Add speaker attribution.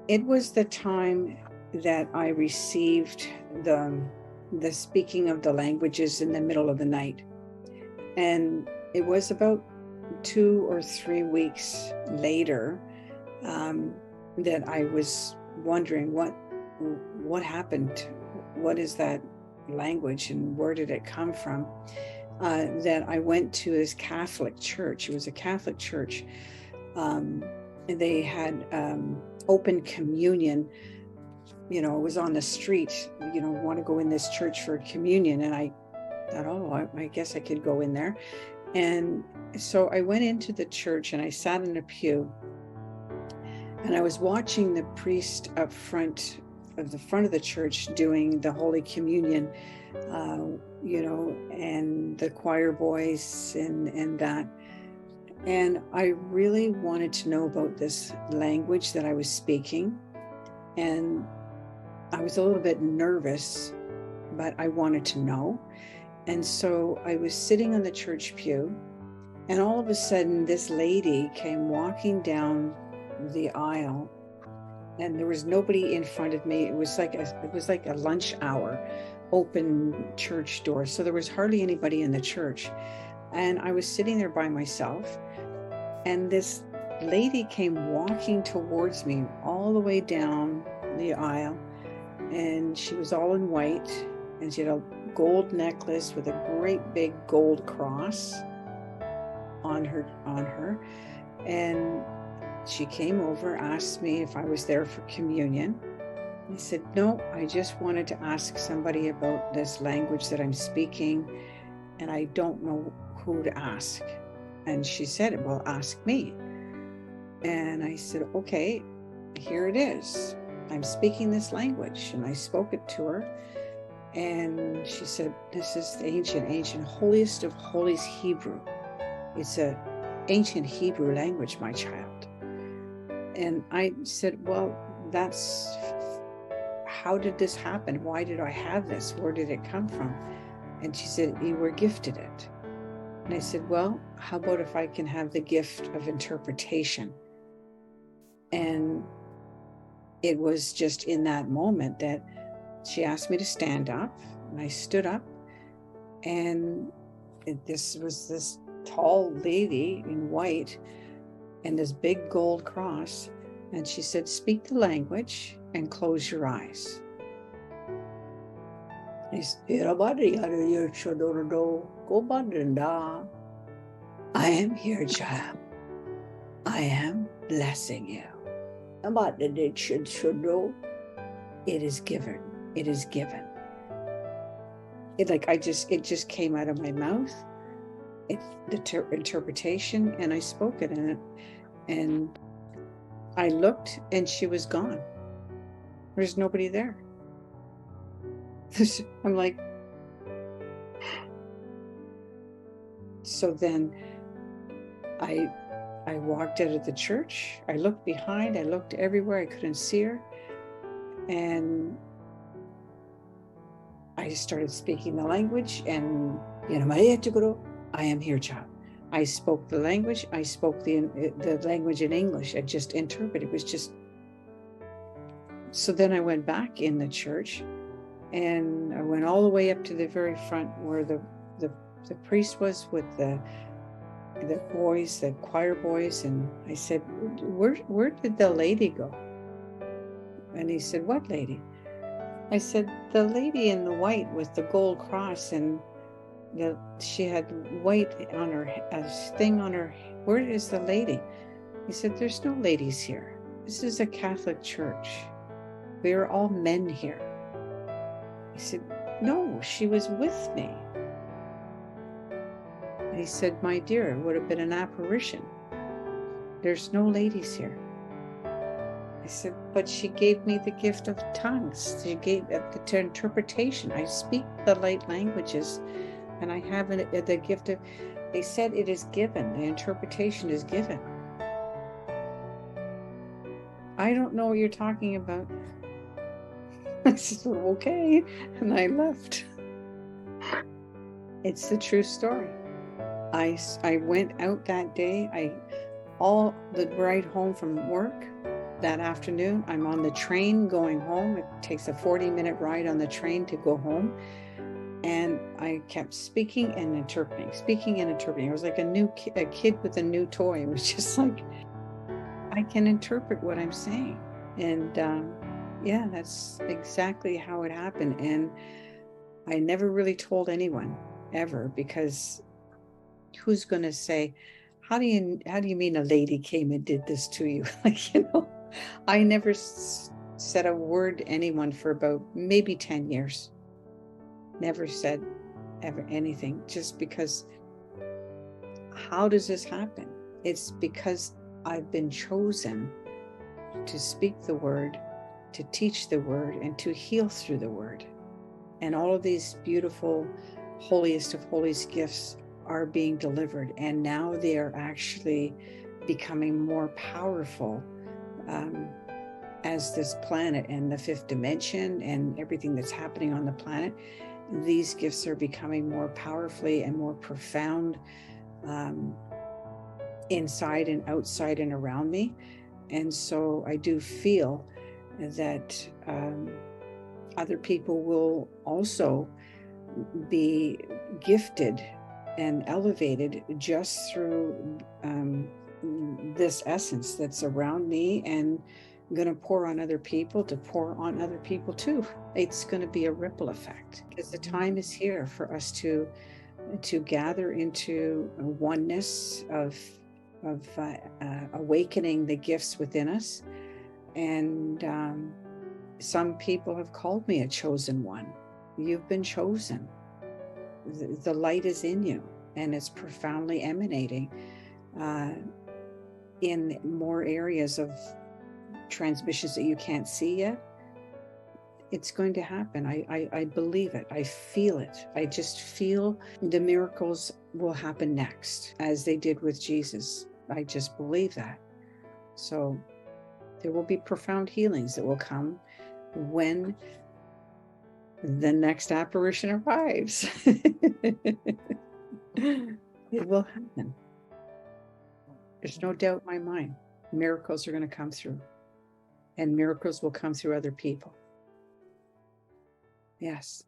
Speaker 1: It was the time that I received the speaking of the languages in the middle of the night. And it was about 2 or 3 weeks later that I was wondering what happened, what is that language and where did it come from? That I went to this Catholic church. It was a Catholic church. And they had open communion. It was on the street, want to go in this church for communion. And I thought, I guess I could go in there. And so I went into the church and I sat in a pew and I was watching the priest up front of the church doing the Holy Communion, and the choir boys and that. And I really wanted to know about this language that I was speaking. And I was a little bit nervous, but I wanted to know. And so I was sitting on the church pew, and all of a sudden this lady came walking down the aisle, and there was nobody in front of me. It was like a lunch hour, open church door. So there was hardly anybody in the church. And I was sitting there by myself, and this lady came walking towards me all the way down the aisle, and she was all in white, and she had a gold necklace with a great big gold cross on her. And she came over, asked me if I was there for communion. I said, no, I just wanted to ask somebody about this language that I'm speaking, and I don't know who to ask. And she said, well, ask me. And I said, okay, here it is. I'm speaking this language. And I spoke it to her. And she said, this is the ancient, holiest of holies Hebrew. It's an ancient Hebrew language, my child. And I said, well, how did this happen? Why did I have this? Where did it come from? And she said, you were gifted it. And I said, well, how about if I can have the gift of interpretation? And it was just in that moment that she asked me to stand up, and I stood up, and this was this tall lady in white and this big gold cross, and she said, speak the language and close your eyes. I am here, child. I am blessing you. It is given. It is given. It just came out of my mouth. The interpretation, and I spoke it in it. And I looked, and she was gone. There's nobody there. I'm like, so then I walked out of the church. I looked behind. I looked everywhere. I couldn't see her. And I started speaking the language, and I am here, child. I spoke the language. I spoke the language in English. I just interpreted. It was just. So then I went back in the church, and I went all the way up to the very front where the priest was with the boys, the choir boys, and I said, where did the lady go? And he said, what lady? I said, the lady in the white with the gold cross, and she had white on her, a thing on her. Where is the lady? He said, there's no ladies here. This is a Catholic church. We are all men here. He said, no, she was with me. And he said, my dear, it would have been an apparition. There's no ladies here. I said, but she gave me the gift of tongues. She gave the interpretation. I speak the light languages, and I have the gift of. They said it is given. The interpretation is given. I don't know what you're talking about. I said, okay, and I left. It's the true story. I went out that day. all the ride home from work that afternoon. I'm on the train going home. It takes a 40-minute ride on the train to go home. And I kept speaking and interpreting. It was like a kid with a new toy. It was just like, I can interpret what I'm saying. And yeah, that's exactly how it happened. And I never really told anyone ever, because who's going to say, how do you mean a lady came and did this to you? Like, I never said a word to anyone for about maybe 10 years. Never said ever anything, just because how does this happen? It's because I've been chosen to speak the word, to teach the word, and to heal through the word. And all of these beautiful, holiest of holies gifts are being delivered. And now they are actually becoming more powerful as this planet and the fifth dimension and everything that's happening on the planet. These gifts are becoming more powerfully and more profound inside and outside and around me. And so I do feel that other people will also be gifted and elevated just through this essence that's around me, and going to pour on other people to pour on other people too. It's going to be a ripple effect, because the time is here for us to gather into a oneness of awakening the gifts within us. And some people have called me a chosen one. You've been chosen. The light is in you, and it's profoundly emanating in more areas of transmissions that you can't see yet. It's going to happen. I believe it. I feel it. I just feel the miracles will happen next, as they did with Jesus. I just believe that. So there will be profound healings that will come when the next apparition arrives. It will happen. There's no doubt in my mind. Miracles are going to come through, and miracles will come through other people. Yes.